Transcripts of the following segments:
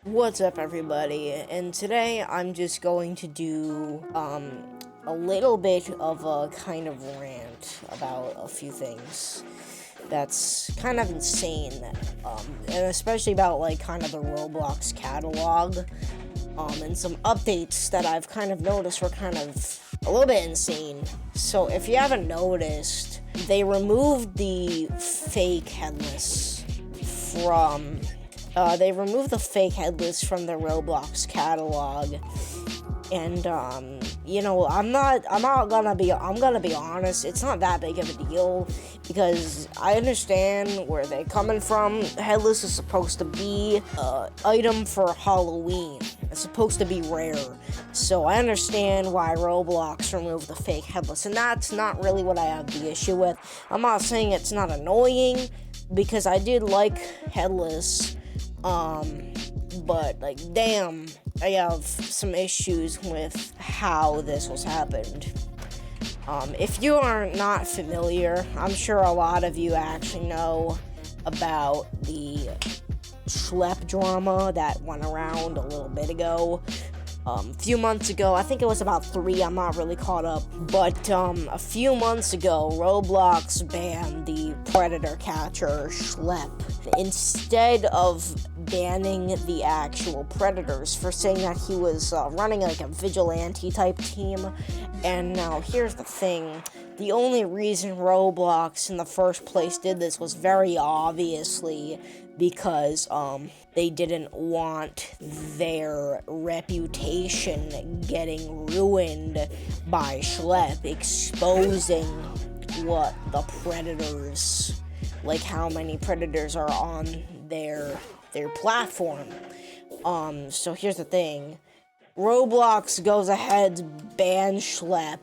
What's up, everybody? And today I'm just going to do a little bit of a kind of rant about a few things that's kind of insane, and especially about like kind of the Roblox catalog, and some updates that I've kind of noticed were kind of a little bit insane. So if you haven't noticed, they removed the fake Headless from the Headless from the Roblox catalog, and I'm gonna be honest, it's not that big of a deal because I understand where they're coming from. Headless is supposed to be an item for Halloween. It's supposed to be rare, so I understand why Roblox removed the fake Headless, and that's not really what I have the issue with. I'm not saying it's not annoying because I did like Headless. But like, damn, I have some issues with how this was happened. If you are not familiar, I'm sure a lot of you actually know about the schlep drama that went around a little bit ago. A few months ago, I think it was about 3, I'm not really caught up, but a few months ago, Roblox banned the predator catcher schlep instead of banning the actual predators for saying that he was running like a vigilante type team. And now here's the thing, the only reason Roblox in the first place did this was very obviously because they didn't want their reputation getting ruined by schlep exposing what the predators, like how many predators are on their platform. So here's the thing, Roblox goes ahead, bans schlep,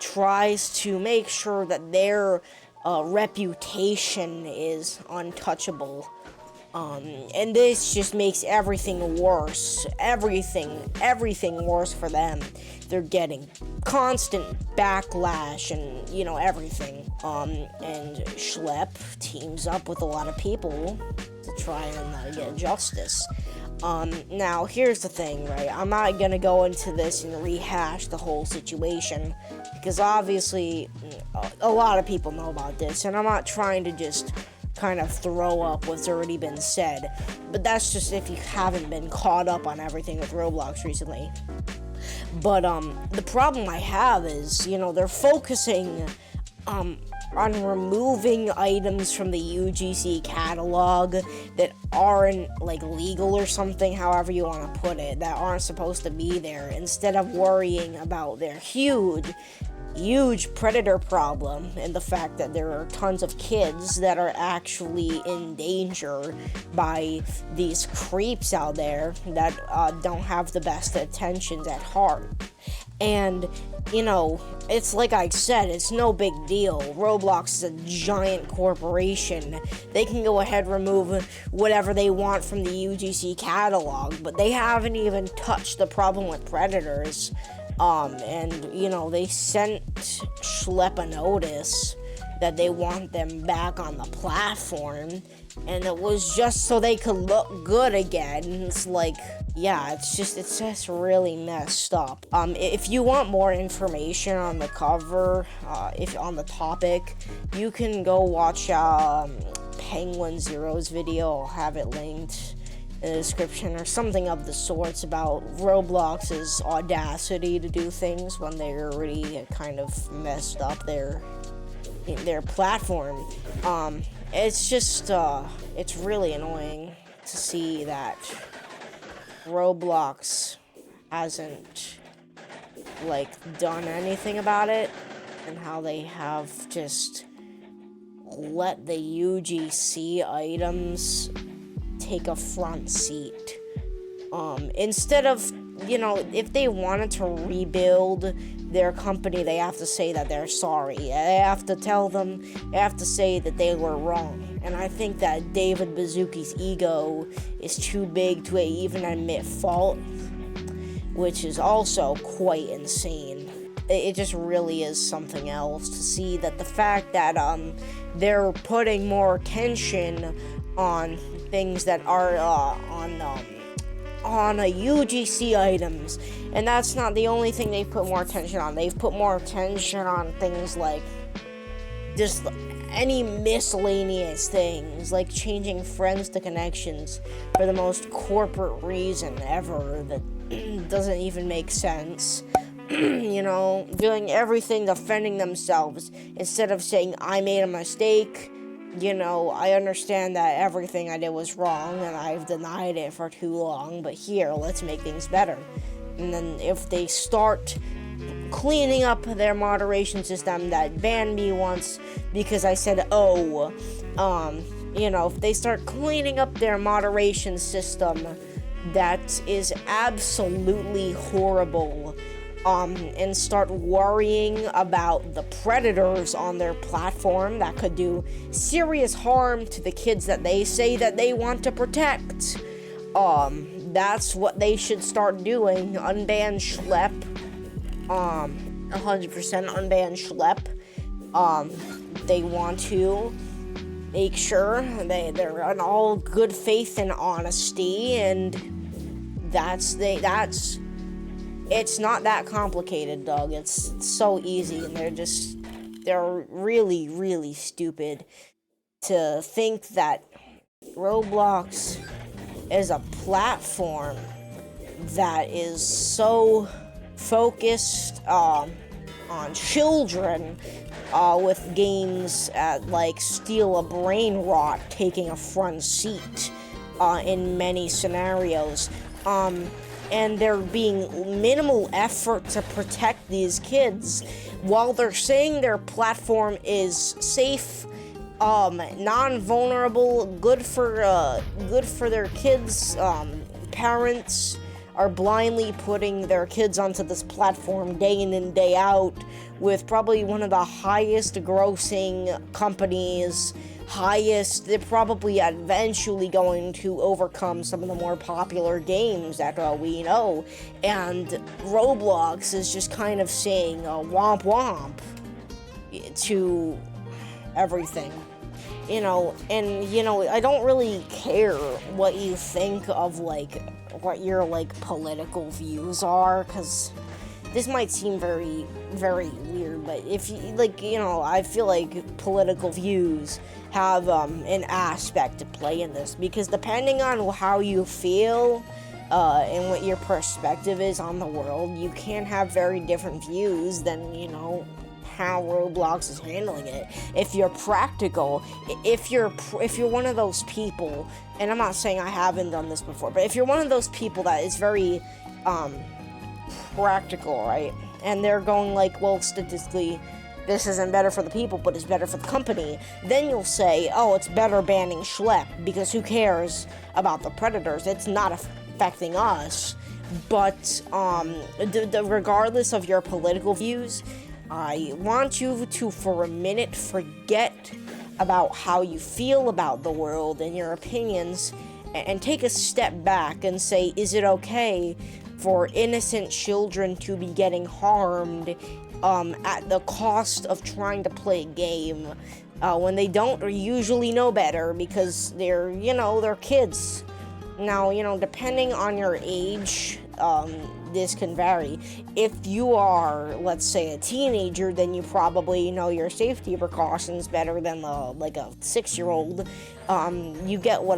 tries to make sure that their reputation is untouchable, and this just makes everything worse. Everything worse for them. They're getting constant backlash and everything. And schlep teams up with a lot of people to try and get justice. Now here's the thing, right? I'm not gonna go into this and rehash the whole situation because obviously a lot of people know about this, and I'm not trying to just kind of throw up what's already been said, but that's just if you haven't been caught up on everything with Roblox recently. But the problem I have is, they're focusing on removing items from the UGC catalog that aren't like legal or something, however you want to put it, that aren't supposed to be there, instead of worrying about their huge predator problem and the fact that there are tons of kids that are actually in danger by these creeps out there that don't have the best intentions at heart. And it's like I said, it's no big deal. Roblox is a giant corporation. They can go ahead remove whatever they want from the UGC catalog, but they haven't even touched the problem with predators. And they sent schlep a notice that they want them back on the platform, and it was just so they could look good again. It's like, yeah, it's just really messed up. If you want more information on the cover, if on the topic, you can go watch Penguin Zero's video. I'll have it linked in the description or something of the sorts about Roblox's audacity to do things when they're already kind of messed up their platform. It's just it's really annoying to see that Roblox hasn't done anything about it, and how they have just let the UGC items take a front seat. Instead of, if they wanted to rebuild their company, they have to say that they're sorry. They have to say that they were wrong. And I think that David Baszucki's ego is too big to even admit fault, which is also quite insane. It just really is something else to see that the fact that they're putting more attention on things that are on on UGC items. And that's not the only thing they've put more attention on. They've put more attention on things like just any miscellaneous things, like changing friends to connections for the most corporate reason ever that doesn't even make sense. Doing everything defending themselves instead of saying, I made a mistake. I understand that everything I did was wrong and I've denied it for too long, but here, let's make things better. And then if they start cleaning up their moderation system that banned me once because I said, if they start cleaning up their moderation system that is absolutely horrible, and start worrying about the predators on their platform that could do serious harm to the kids that they say that they want to protect. That's what they should start doing. Unban schlep. 100% unban schlep. They want to make sure they're in all good faith and honesty, and it's not that complicated, Doug. It's so easy, and they're really, really stupid to think that Roblox is a platform that is so focused on children with games like Steal a Brain Rot taking a front seat in many scenarios. And there being minimal effort to protect these kids while they're saying their platform is safe, non-vulnerable, good for their kids. Parents are blindly putting their kids onto this platform day in and day out with probably one of the highest grossing companies. They're probably eventually going to overcome some of the more popular games that we know, and Roblox is just kind of saying womp womp to everything, I don't really care what you think of what your political views are, because this might seem very, very weird, but if you I feel like political views have an aspect to play in this, because depending on how you feel and what your perspective is on the world, you can have very different views than how Roblox is handling it. If you're practical, if you're one of those people, and I'm not saying I haven't done this before, but if you're one of those people that is very practical, right? And they're going well, statistically, this isn't better for the people, but it's better for the company. Then you'll say, it's better banning schlep, because who cares about the predators? It's not affecting us. But regardless of your political views, I want you to, for a minute, forget about how you feel about the world and your opinions, and take a step back and say, is it okay for innocent children to be getting harmed at the cost of trying to play a game when they don't usually know better, because they're kids. Now, depending on your age, this can vary. If you are, let's say, a teenager, then you probably know your safety precautions better than a 6-year-old. You get what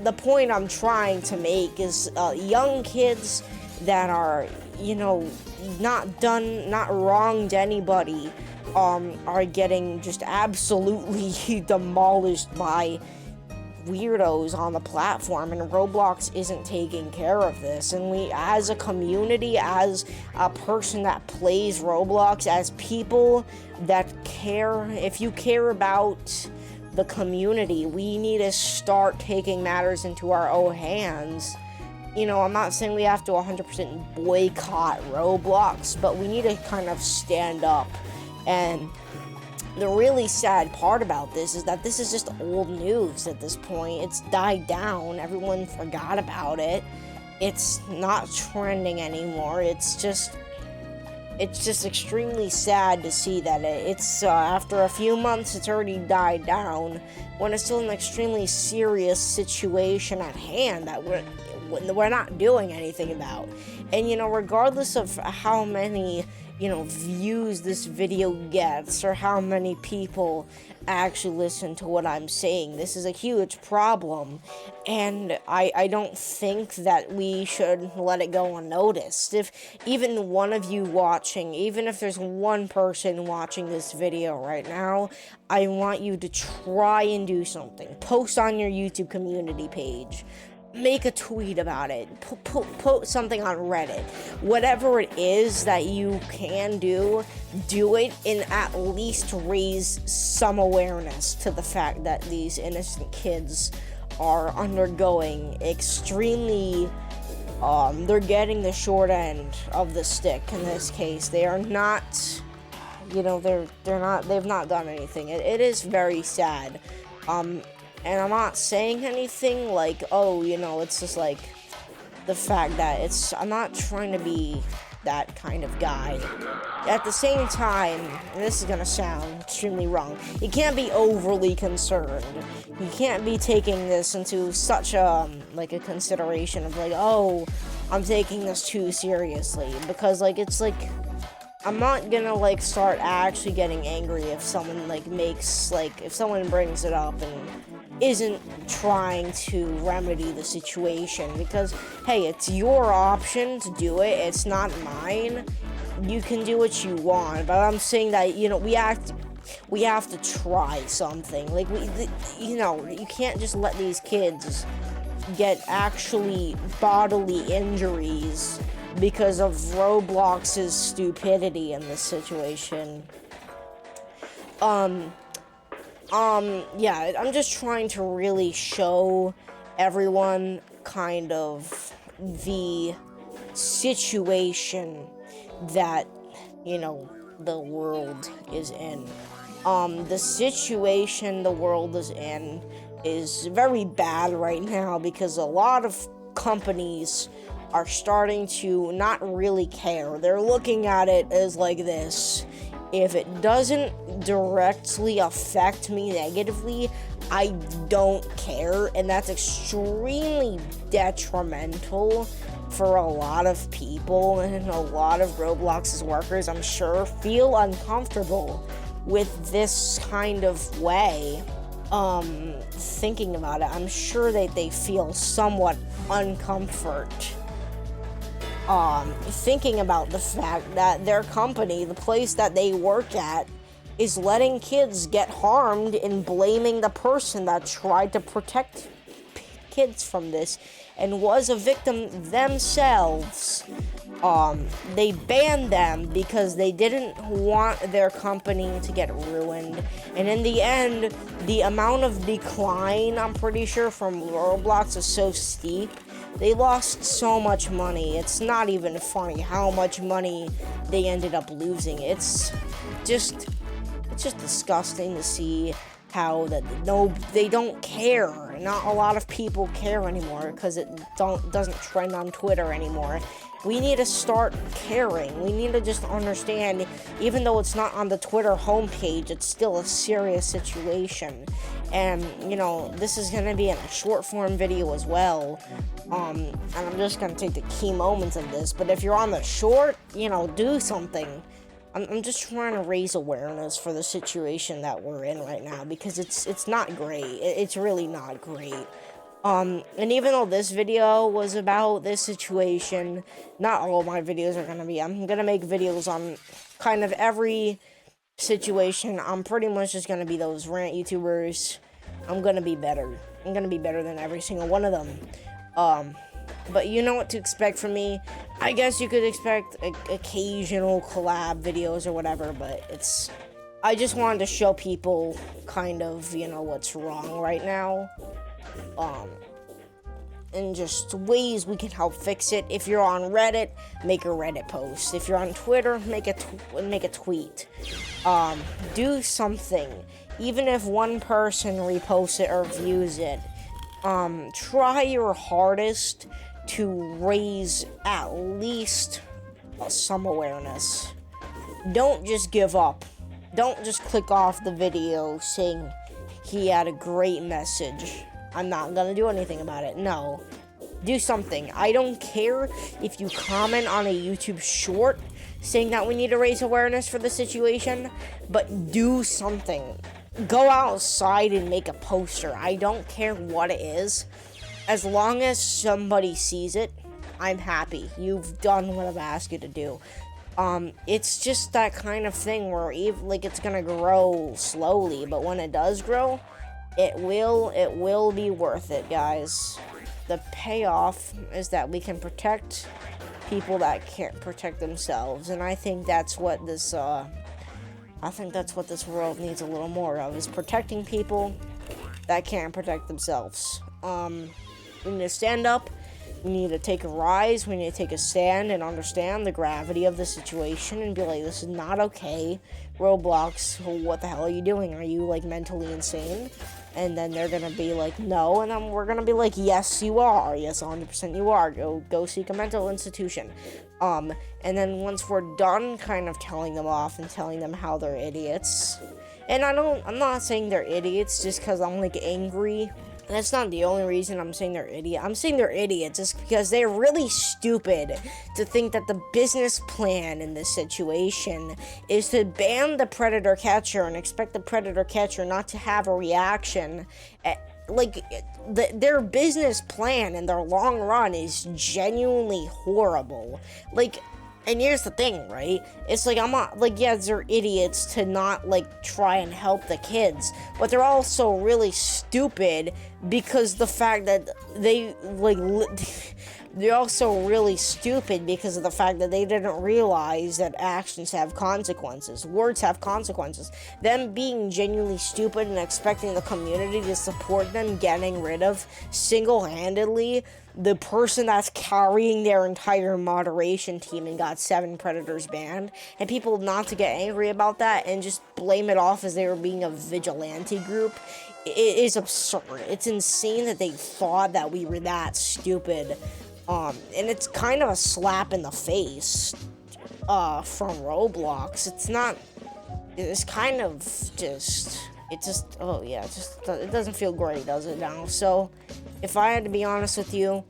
the point I'm trying to make is young kids that are, not wronged anybody, are getting just absolutely demolished by weirdos on the platform, and Roblox isn't taking care of this. And we, as a community, as a person that plays Roblox, as people that care, if you care about the community, we need to start taking matters into our own hands. I'm not saying we have to 100% boycott Roblox, but we need to kind of stand up. And the really sad part about this is that this is just old news at this point. It's died down. Everyone forgot about it. It's not trending anymore. It's just extremely sad to see that it's after a few months, it's already died down, when it's still an extremely serious situation at hand that we're not doing anything about. And, regardless of how many, views this video gets, or how many people actually listen to what I'm saying, this is a huge problem, and I don't think that we should let it go unnoticed. If even one of you watching, even if there's one person watching this video right now, I want you to try and do something. Post on your YouTube community page. Make a tweet about it. Put something on Reddit. Whatever it is that you can do it, and at least raise some awareness to the fact that these innocent kids are undergoing extremely, they're getting the short end of the stick in this case. They are not, they've not done anything. It is very sad. And I'm not saying anything like, it's just like the fact that I'm not trying to be that kind of guy. At the same time, and this is gonna sound extremely wrong, you can't be overly concerned. You can't be taking this into such a consideration of I'm taking this too seriously, because I'm not gonna start actually getting angry if someone if someone brings it up and isn't trying to remedy the situation, because hey, it's your option to do it, it's not mine. You can do what you want, but I'm saying that we have to try something. You can't just let these kids get actually bodily injuries because of Roblox's stupidity in this situation. Yeah, I'm just trying to really show everyone kind of the situation that, the world is in. The situation the world is in is very bad right now, because a lot of companies are starting to not really care. They're looking at it as this: if it doesn't directly affect me negatively, I don't care, and that's extremely detrimental for a lot of people, and a lot of Roblox's workers, I'm sure, feel uncomfortable with this kind of way. Thinking about it, I'm sure that they feel somewhat uncomfort. Thinking about the fact that their company, the place that they work at, is letting kids get harmed and blaming the person that tried to protect kids from this and was a victim themselves. They banned them because they didn't want their company to get ruined. And in the end, the amount of decline, I'm pretty sure, from Roblox is so steep. They lost so much money. It's not even funny how much money they ended up losing. It's just disgusting to see how they don't care. Not a lot of people care anymore because it doesn't trend on Twitter anymore. We need to start caring. We need to just understand, even though it's not on the Twitter homepage, it's still a serious situation. And, this is going to be in a short form video as well. And I'm just going to take the key moments of this. But if you're on the short, do something. I'm just trying to raise awareness for the situation that we're in right now, because it's not great. It's really not great. And even though this video was about this situation, not all my videos are gonna be. I'm gonna make videos on kind of every situation. I'm pretty much just gonna be those rant YouTubers. I'm gonna be better. I'm gonna be better than every single one of them. But you know what to expect from me. I guess you could expect occasional collab videos or whatever, but I just wanted to show people kind of, what's wrong right now. And just ways we can help fix it. If you're on Reddit, make a Reddit post. If you're on Twitter, make a tweet. Do something. Even if one person reposts it or views it, try your hardest to raise at least some awareness. Don't just give up. Don't just click off the video saying he had a great message, I'm not gonna do anything about it. No. Do something. I don't care if you comment on a YouTube short saying that we need to raise awareness for the situation, but do something. Go outside and make a poster. I don't care what it is. As long as somebody sees it, I'm happy. You've done what I've asked you to do. It's just that kind of thing where it's gonna grow slowly, but when it does grow, it will be worth it, guys. The payoff is that we can protect people that can't protect themselves, and I think that's what this world needs a little more of, is protecting people that can't protect themselves. We need to stand up. We need to take a rise. We need to take a stand and understand the gravity of the situation and be like, this is not okay. Roblox, what the hell are you doing? Are you, like, mentally insane? And then they're gonna be like, no, and then we're gonna be like, yes, you are. Yes, 100% you are. Go seek a mental institution. And then once we're done kind of telling them off and telling them how they're idiots, and I'm not saying they're idiots just because I'm, like, angry. That's not the only reason I'm saying they're idiots. I'm saying they're idiots just because they're really stupid to think that the business plan in this situation is to ban the predator catcher and expect the predator catcher not to have a reaction. Their business plan in their long run is genuinely horrible. And here's the thing, right? It's like, I'm not, like, yeah, they're idiots to not, like, try and help the kids, but they're also really stupid because the fact that they, like, they're also really stupid because of the fact that they didn't realize that actions have consequences. Words have consequences. Them being genuinely stupid and expecting the community to support them getting rid of single-handedly the person that's carrying their entire moderation team and got 7 predators banned, and people not to get angry about that and just blame it off as they were being a vigilante group, it is absurd. It's insane that they thought that we were that stupid. And it's kind of a slap in the face, from Roblox. It's kind of it doesn't feel great, does it now? So, if I had to be honest with you,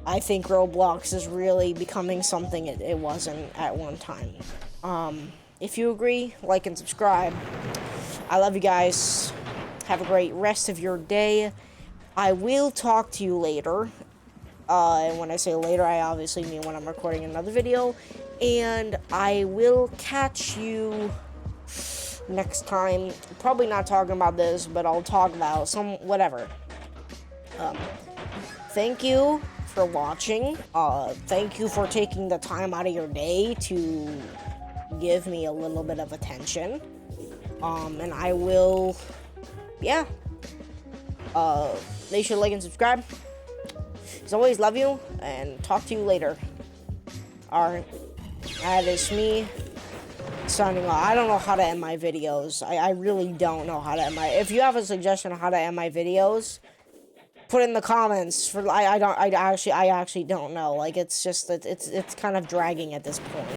I think Roblox is really becoming something it wasn't at one time. If you agree, like and subscribe. I love you guys. Have a great rest of your day. I will talk to you later. And when I say later, I obviously mean when I'm recording another video. And I will catch you next time. Probably not talking about this, but I'll talk about whatever. Thank you for watching. Thank you for taking the time out of your day to give me a little bit of attention. And I will, they should like and subscribe. As always, love you, and talk to you later. Alright, that is me signing off. I don't know how to end my videos. I really don't know how to end my... If you have a suggestion on how to end my videos, put it in the comments. I actually don't know. Like, it's just, it's kind of dragging at this point.